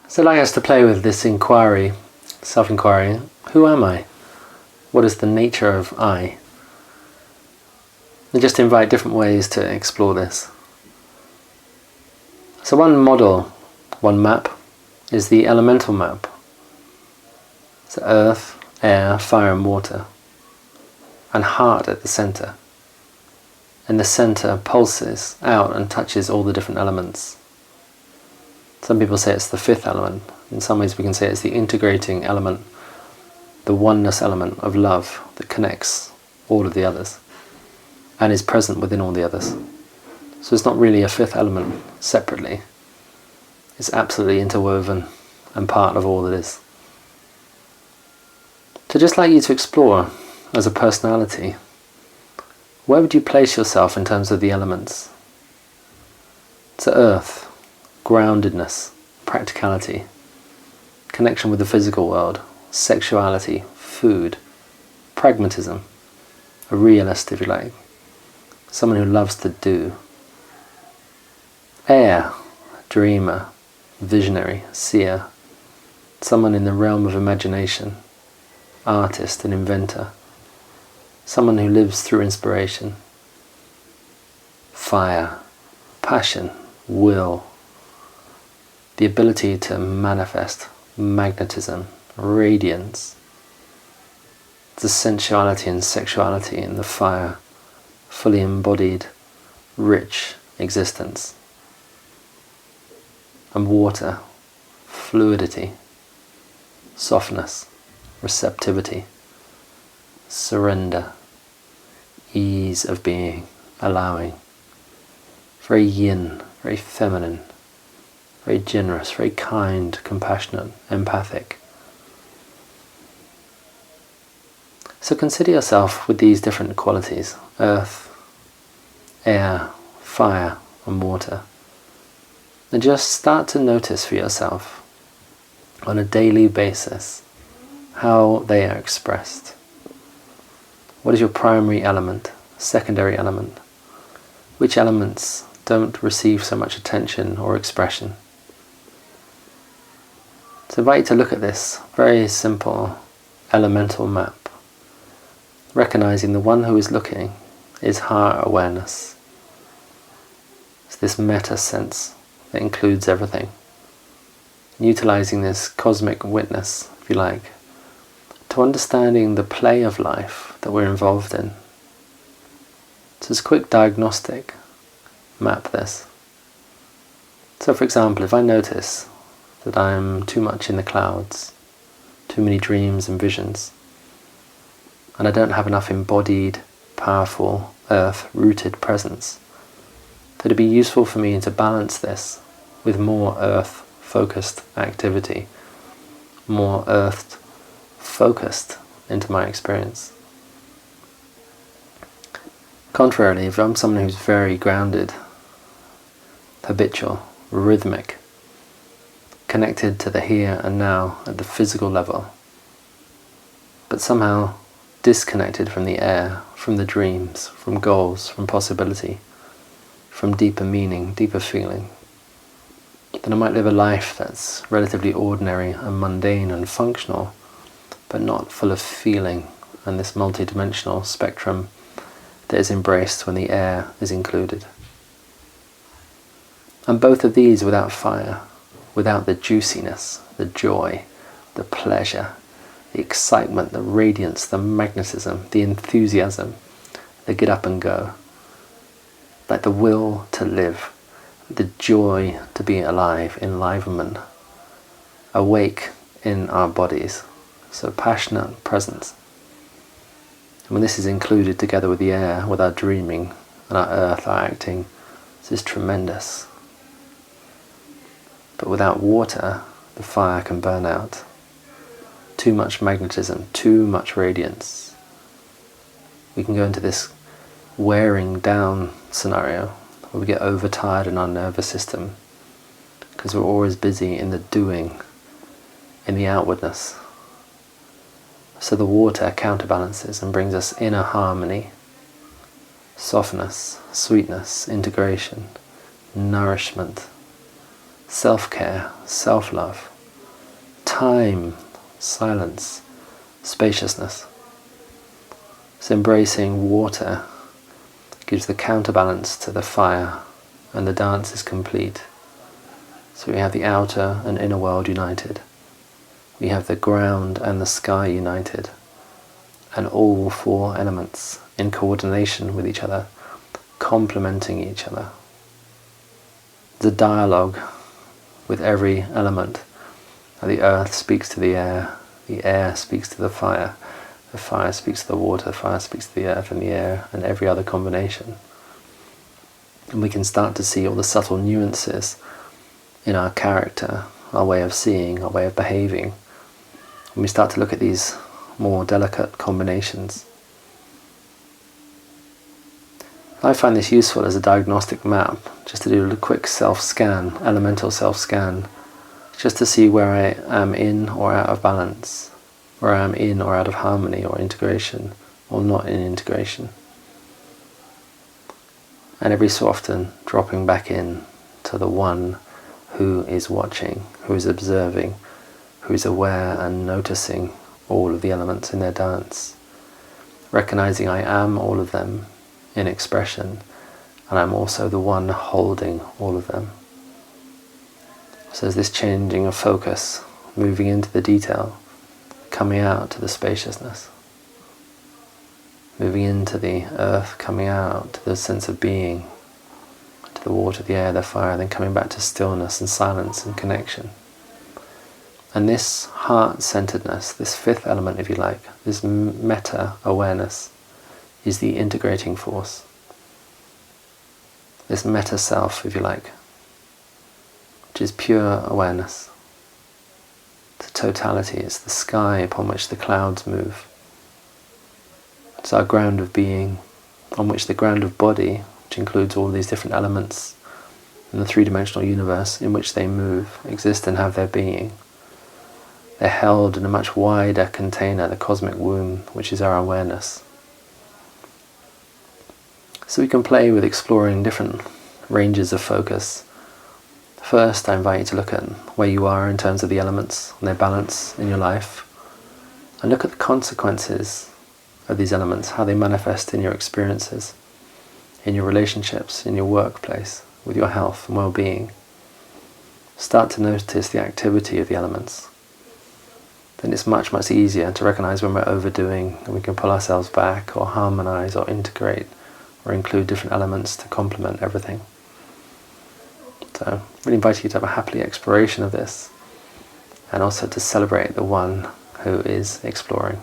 So I'd like us to play with this inquiry, self-inquiry. Who am I? What is the nature of I? And just invite different ways to explore this. So one model, one map, is the elemental map. So earth, air, fire and water. And heart at the center. And the center pulses out and touches all the different elements. Some people say it's the fifth element. In some ways we can say it's the integrating element, the oneness element of love that connects all of the others and is present within all the others. So it's not really a fifth element separately. It's absolutely interwoven and part of all that is. So just like you to explore as a personality, where would you place yourself in terms of the elements? So earth, groundedness, practicality, connection with the physical world, sexuality, food, pragmatism, a realist if you like, someone who loves to do. Air, dreamer, visionary, seer, someone in the realm of imagination, artist and inventor, someone who lives through inspiration. Fire, passion, will, the ability to manifest, magnetism, radiance, the sensuality and sexuality in the fire, fully embodied, rich existence. And water, fluidity, softness, receptivity, surrender, ease of being, allowing. Very yin, very feminine, very generous, very kind, compassionate, empathic. So consider yourself with these different qualities: earth, air, fire and water. And just start to notice for yourself on a daily basis how they are expressed. What is your primary element, secondary element? Which elements don't receive so much attention or expression? So I invite you to look at this very simple elemental map, recognizing the one who is looking is heart awareness. It's this meta sense that includes everything. Utilizing this cosmic witness, if you like, to understanding the play of life that we're involved in. So it's a quick diagnostic. Map this. So for example, if I notice that I'm too much in the clouds, too many dreams and visions, and I don't have enough embodied, powerful, earth-rooted presence, that it'd be useful for me to balance this with more earth-focused activity, more earth-focused into my experience. Contrarily, if I'm someone who's very grounded, habitual, rhythmic, connected to the here and now at the physical level, but somehow disconnected from the air, from the dreams, from goals, from possibility, from deeper meaning, deeper feeling, then I might live a life that's relatively ordinary and mundane and functional, but not full of feeling and this multi-dimensional spectrum that is embraced when the air is included. And both of these without fire, without the juiciness, the joy, the pleasure, the excitement, the radiance, the magnetism, the enthusiasm, the get up and go, like the will to live, the joy to be alive, enlivenment, awake in our bodies, so passionate presence. And when this is included together with the air, with our dreaming and our earth, our acting, this is tremendous. But without water, the fire can burn out. Too much magnetism, too much radiance. We can go into this wearing down scenario where we get overtired in our nervous system because we're always busy in the doing, in the outwardness. So the water counterbalances and brings us inner harmony, softness, sweetness, integration, nourishment, self-care, self-love, time, silence, spaciousness. So embracing water gives the counterbalance to the fire, and the dance is complete. So we have the outer and inner world united. We have the ground and the sky united, and all four elements in coordination with each other, complementing each other. The dialogue with every element. The earth speaks to the air speaks to the fire speaks to the water, the fire speaks to the earth and the air, and every other combination. And we can start to see all the subtle nuances in our character, our way of seeing, our way of behaving, when we start to look at these more delicate combinations. I find this useful as a diagnostic map, just to do a quick self-scan, elemental self-scan, just to see where I am in or out of balance, where I am in or out of harmony or integration, or not in integration. And every so often dropping back in to the one who is watching, who is observing, who is aware and noticing all of the elements in their dance, recognizing I am all of them in expression, and I'm also the one holding all of them. So there's this changing of focus, moving into the detail, coming out to the spaciousness, moving into the earth, coming out to the sense of being, to the water, the air, the fire, then coming back to stillness and silence and connection. And this heart-centeredness, this fifth element, if you like, this meta-awareness, is the integrating force. This meta-self, if you like, which is pure awareness. It's totality, it's the sky upon which the clouds move. It's our ground of being, on which the ground of body, which includes all these different elements in the three-dimensional universe in which they move, exist and have their being. They're held in a much wider container, the cosmic womb, which is our awareness. So we can play with exploring different ranges of focus. First, I invite you to look at where you are in terms of the elements and their balance in your life, and look at the consequences of these elements, how they manifest in your experiences, in your relationships, in your workplace, with your health and well-being. Start to notice the activity of the elements. Then it's much, much easier to recognize when we're overdoing, and we can pull ourselves back or harmonize or integrate or include different elements to complement everything. So I really invite you to have a happy exploration of this, and also to celebrate the one who is exploring.